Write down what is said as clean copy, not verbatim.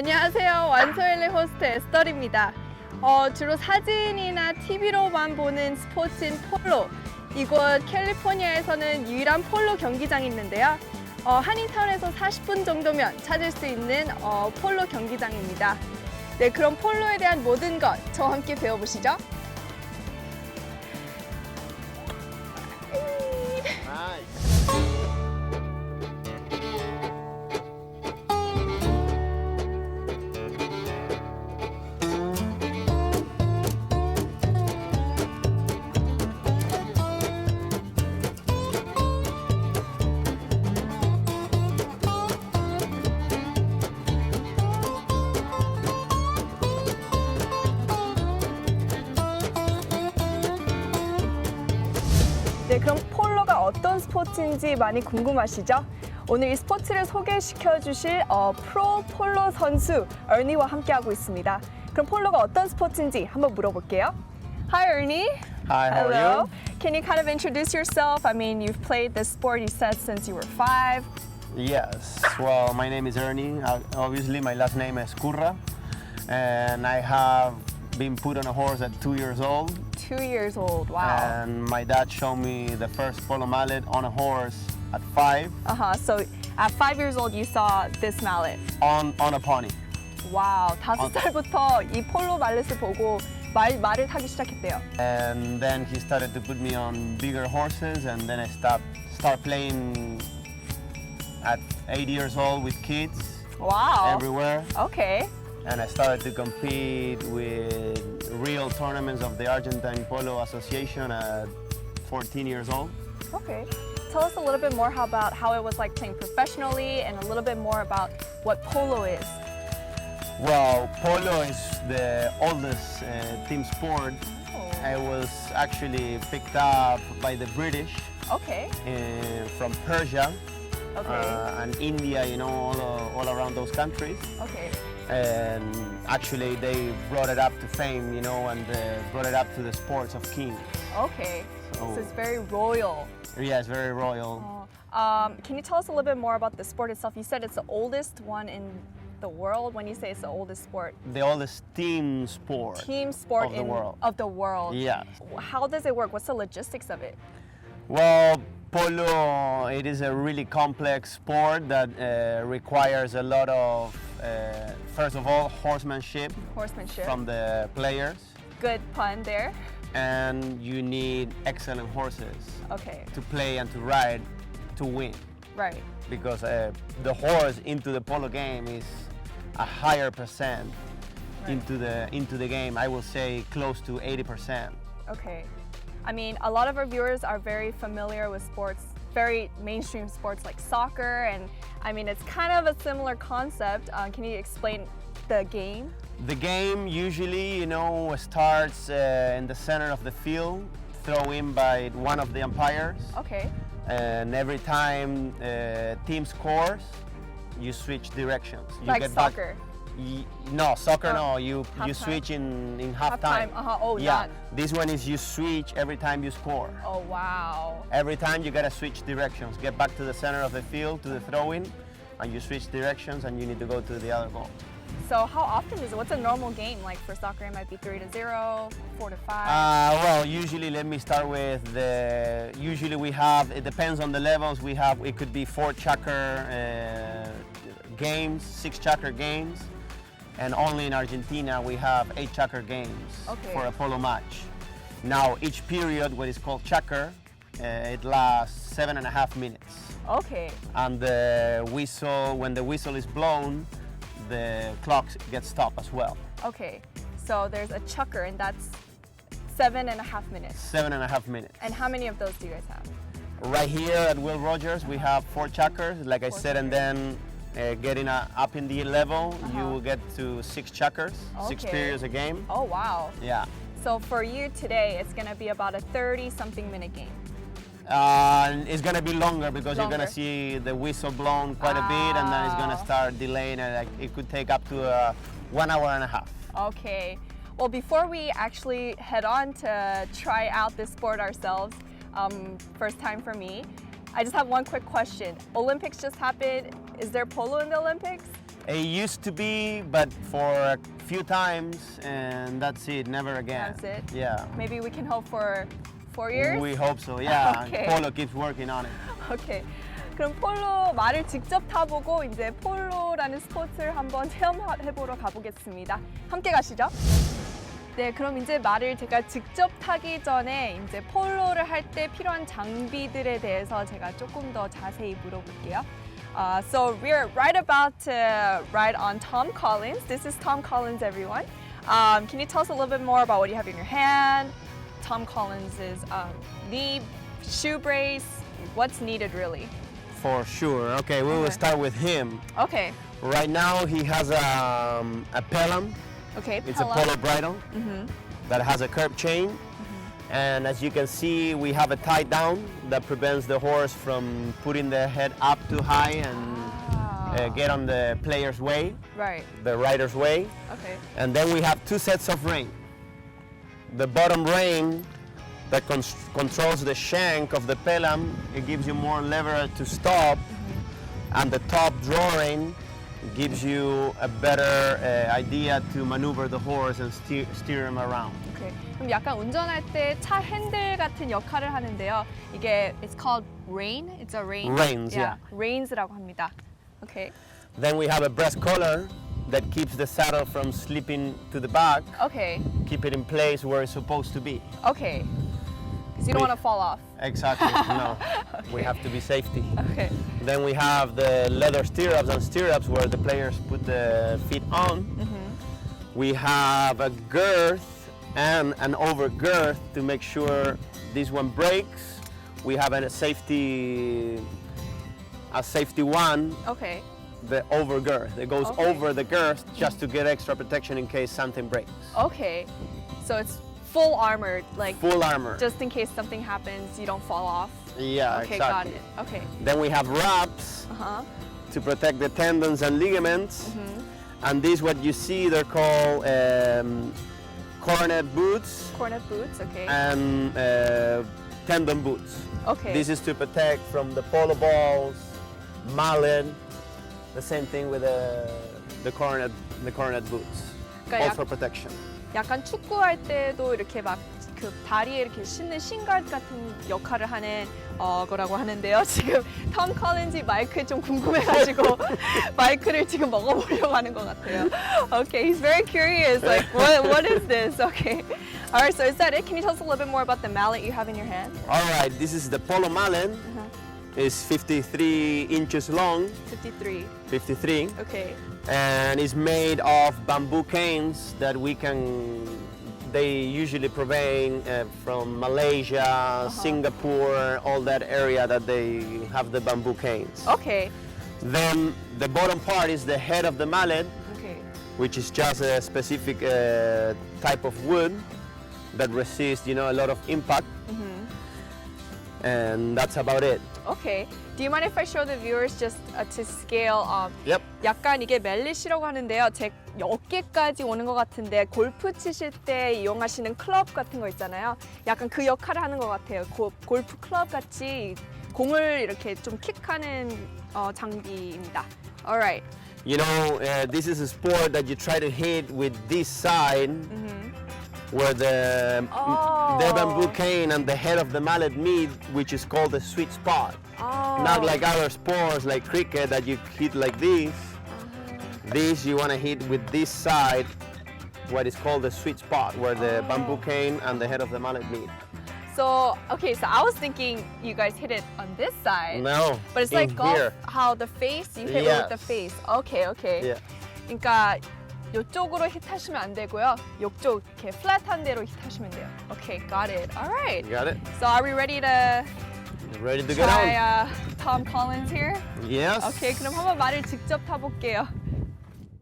안녕하세요. 완소엘리 호스트 에스더입니다. 주로 사진이나 TV로만 보는 스포츠인 폴로. 이곳 캘리포니아에서는 유일한 폴로 경기장이 있는데요. 한인타운에서 40분 정도면 찾을 수 있는 폴로 경기장입니다. 네, 그럼 폴로에 대한 모든 것 저와 함께 배워보시죠. 네, 그럼 폴로가 어떤 스포츠인지 많이 궁금하시죠? 오늘 이 스포츠를 소개시켜 주실 프로 폴로 선수 에르니와 함께하고 있습니다. 그럼 폴로가 어떤 스포츠인지 한번 물어볼게요. Hi, Ernie. Hi, how Hello. are you? Can you kind of introduce yourself? I mean, you've played this sport, you said, since you were 5. Yes, well, my name is Ernie. Obviously, my last name is Curra, and I have been put on a horse at 2 years old. 2 years old, wow. And my dad showed me the first polo mallet on a horse at 5 So at 5 years old, you saw this mallet. on a pony. 와우, 5살부터 이 폴로 말렛을 보고 말을 타기 시작했대요. And then he started to put me on bigger horses, and then I start playing at 8 years old with kids 와우. everywhere. Okay. And I started to compete with real tournaments of the Argentine Polo Association at 14 years old. Okay. Tell us a little bit more about how it was like playing professionally and a little bit more about what polo is. Well, polo is the oldest team sport. It was actually picked up by the British Okay. from Persia Okay. and India, you know, all around those countries. Okay. And actually they brought it up to fame, you know, and brought it up to the sports of kings. Okay. So- So it's very royal. Yeah, it's very royal. Can you tell us a little bit more about the sport itself? You said it's the oldest one in the world. When you say it's the oldest sport, The oldest team sport. team sport Of the world. of the world. Yes. How does it work? What's the logistics of it? Well, polo, it is a really complex sport that requires a lot of, first of all, horsemanship Horsemanship. from the players, Good pun there. and you need excellent horses Okay. to play and to ride to win. Right. Because the horse into the polo game is a higher percent Right. into the game. I will say close to 80%. Okay. I mean, a lot of our viewers are very familiar with sports, very mainstream sports like soccer, and I mean, it's kind of a similar concept. Can you explain the game? The game usually, you know, starts in the center of the field, thrown in by one of the umpires, Okay. and every time team scores, you switch directions. You Like get back- soccer. No, soccer Oh, no. You halftime. switch in Halftime. halftime. Oh, Yeah, not. this one is you switch every time you score. Oh, wow. Every time you gotta switch directions. Get back to the center of the field, to the throw-in, and you switch directions, and you need to go to the other goal. So how often is it? What's a normal game? Like for soccer, it might be 3-0, 4-5. Well, usually let me start with usually we have, it depends on the levels, it could be 4 checker games, 6 checker games, and only in Argentina we have 8 checker games Okay. for a polo match. Now each period, what is called checker, it lasts 7.5 minutes. Okay. And when the whistle is blown, the clock gets stopped as well. Okay. So there's a chucker, and that's 7.5 minutes. 7.5 minutes. And how many of those do you guys have? Right here at Will Rogers, we have 4 checkers, like I 4 said, and then getting up in the level, you will get to 6 checkers, 6 Okay. periods a game. Oh, wow. Yeah. So for you today, it's going to be about a 30-something minute game. It's gonna be longer because you're Longer. gonna see the whistle blown quite a bit, and then it's gonna start delaying, and it could take up to 1 hour and a half. Okay. Well, before we actually head on to try out this sport ourselves, first time for me, I just have one quick question. Olympics just happened. Is there polo in the Olympics? It used to be, but for a few times, and that's it. Never again. That's it? Yeah. Maybe we can hope for 4 years? We hope so. Yeah. Okay. Polo keeps working on it. 오케이. 그럼 폴로 말을 직접 타보고 이제 폴로라는 스포츠를 한번 체험해보러 가보겠습니다. 함께 가시죠. 네, 그럼 이제 말을 제가 직접 타기 전에 이제 폴로를 할 때 필요한 장비들에 대해서 제가 조금 더 자세히 물어볼게요. So we're right about to ride on Tom Collins. This is Tom Collins, everyone. Can you tell us a little bit more about what you have in your hand? Tom Collins's knee, shoe brace. What's needed really? For sure. Okay, we will Okay. start with him. Okay. Right now, he has a pelham. Okay. It's a Polo bridle that has a curb chain. And as you can see, we have a tie down that prevents the horse from putting the head up too high and get on the player's way, Right. the rider's way. Okay. And then we have two sets of rein. The bottom rein that controls the shank of the pelham, it gives you more leverage to stop. And the top draw rein gives you a better idea to maneuver the horse and steer him around. Okay. 그럼 약간 운전할 때 차 핸들 같은 역할을 하는데요. 이게 it's called rein. It's a rein. Reins, yeah. Reins라고 합니다. Okay. Then we have a breast collar that keeps the saddle from slipping to the back, Okay. keep it in place where it's supposed to be. Okay. Because you don't want to fall off. Exactly, no. We have to be safety. Okay. Then we have the leather stirrups where the players put the feet on. We have a girth and an over girth to make sure this one breaks. We have a safety one, Okay. the over girth. It goes Okay. over the girth just to get extra protection in case something breaks. Okay. So it's full armored, like Full armor. just in case something happens, you don't fall off. Yeah, Okay, exactly. got it. Okay. Then we have wraps Uh-huh. to protect the tendons and ligaments. And these, what you see, they're called coronet boots Cornet boots, okay. and tendon boots. Okay. This is to protect from the polo balls, mallet. The same thing with the coronet boots. 그러니까 All for protection. 약간 축구할 때도 이렇게 막 그 다리에 이렇게 신는 신가드 같은 역할을 하는 거라고 하는데요. 지금 톰 컬린지 마이크 좀 궁금해가지고 마이크를 지금 먹어보려고 하는 것 같아요. Okay, he's very curious. Like, what is this? Okay. All right, so is that it? Can you tell us a little bit more about the mallet you have in your hand? All right, this is the polo mallet. It's 53 inches long, 53. 53. Okay. And it's made of bamboo canes that they usually provide from Malaysia, Singapore, all that area that they have the bamboo canes. Okay. Then the bottom part is the head of the mallet, Okay. which is just a specific type of wood that resists, a lot of impact. And that's about it. Okay. Do you mind if I show the viewers just to scale? Yep. 약간 이게 멜릿이라고 하는데요. 제 어깨까지 오는 것 같은데 골프 치실 때 이용하시는 클럽 같은 거 있잖아요. 약간 그 역할을 하는 것 같아요. 골프 클럽 같이 공을 이렇게 좀 킥하는 장비입니다. Alright. This is a sport that you try to hit with this side, where the bamboo cane and the head of the mallet meet, which is called the sweet spot. Not like other sports like cricket that you hit like this. This you want to hit with this side, what is called the sweet spot, where the bamboo cane and the head of the mallet meet. So, okay, so I was thinking you guys hit it on this side. No, But it's in like golf, here. how the face, you hit it with the Yes. face. Okay, okay. Yeah. 그러니까 이쪽으로 힛하시면 안 되고요. 이쪽 이렇게 플랫한 데로 힛하시면 돼요. Okay, got it. All right. You got it? So are we ready to Ready to get on? try Tom Collins here? Yes. Okay, 그럼 한번 말을 직접 타볼게요.